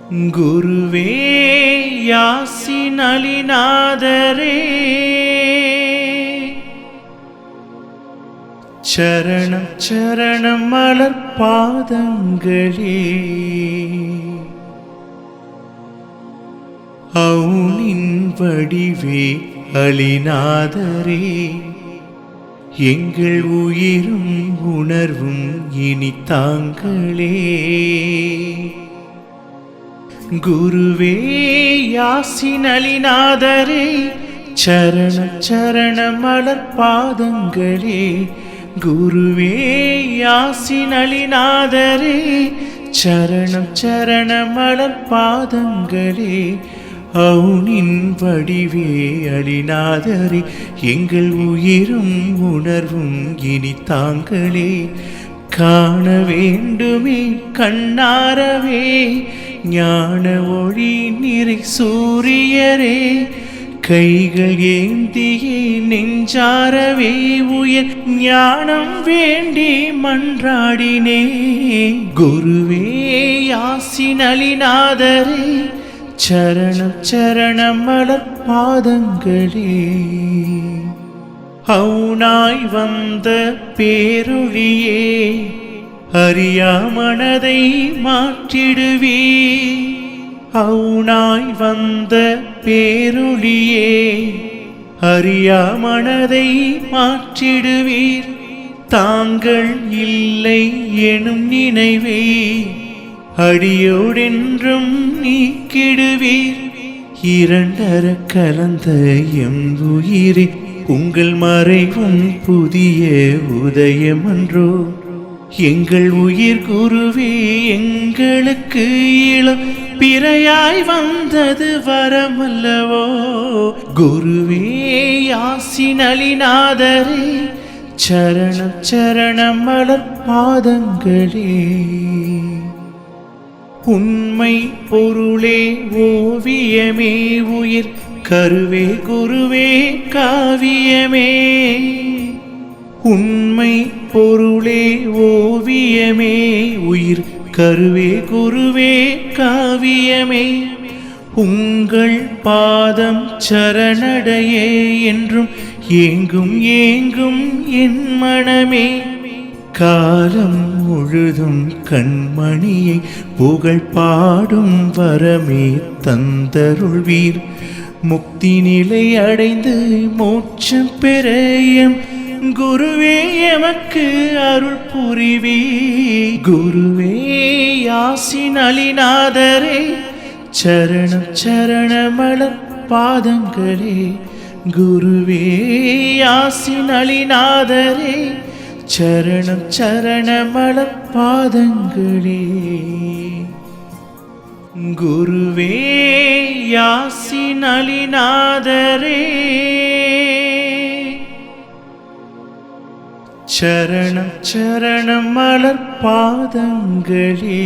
குருவே யாசின் அலிநாதரே, சரணம் சரணம் மலர் பாதங்களே. அவுனின் வடிவே அலிநாதரே, எங்கள் உயிரும் உணர்வும் இனி தாங்களே. குருவே யாசின் அலிநாதரே, சரணம் சரணம் மலர் பாதங்களே. குருவே யாசின் அலிநாதரே, சரணம் சரணம் மலர் பாதங்களே. அவுனின் வடிவே அலிநாதரே, எங்கள் உயிரும் உணர்வும் இனி தாங்களே. காண வேண்டுமே கண்ணாரவே ஞான ஒளி நிறை சூரியரே, கைகள் ஏந்தியே நெஞ்சாரவே உயர் ஞானம் வேண்டி மன்றாடினே. குருவே யாசின் அலிநாதரே, சரணம் சரணம் மலர் பாதங்களே. அவுனாய் வந்த பேரொழியே, அறியா மனதை மாற்றிடுவே. அவுனாய் வந்த பேரொழியே, அறியா மனதை மாற்றிடுவீர். தாங்கள் இல்லை எனும் நினைவை அடியோடென்றும் நீக்கிடுவீர். இரண்டர கலந்த எம் உயிரே, உங்கள் மறைவும் புதிய உதயமன்றோ. எங்கள் உயிர் குருவே, எங்களுக்கு இளம் பிறையாய் வந்தது வரமல்லவோ. குருவே யாசின் அலிநாதரே, சரணம் சரணம் மலர் பாதங்களே. உண்மை பொருளே ஓவியமே உயிர் கருவே குருவே காவியமே. உண்மை பொருளே ஓவியமே உயிர் கருவே குருவே காவியமே. உங்கள் பாதம் சரணடையே என்றும் ஏங்கும் ஏங்கும் என் மனமே. காலம் முழுதும் கண்மணியை புகழ் பாடும் வரமே தந்தருள்வீர். முக்தி நிலை அடைந்து மோட்சம் பெற எம் குருவே எமக்கு அருள் புரிவே. குருவே யாசின் அலிநாதரே, சரணம் சரணம் மலர் பாதங்களே. குருவே யாசின் அலிநாதரே, சரணம் சரணம் மலர் பாதங்களே. குருவே யாசின் அலிநாதரே, சரணம் சரணம் மலர் பாதங்களே.